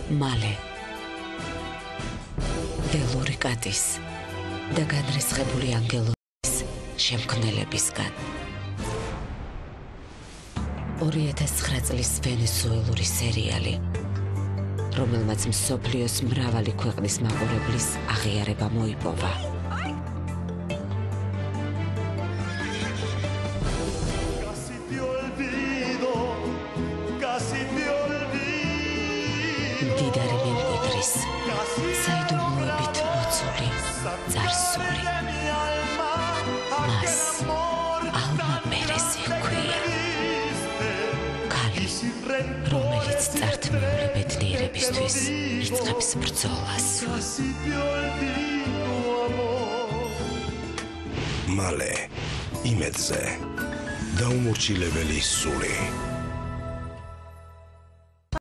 მალე ველური კატის და განრისხებული ანგელოების შემქმნელებისგან 2009 წლის ვენესუელური სერიალი, რომელმაც მსოფლიოს მრავალი ქვეყნის მაყურებლის აღიარება მოიპოვა. მდიდარი მემკვიდრის, საიდუმლოებით მოცული, წარსული. მას ალმა პერესი ჰქვია. ქალი, რომელიც წართმეული ბედნიერებისთვის იწყებს ბრძოლას. მალე, იმედზე, დაუმორჩილებელი სული.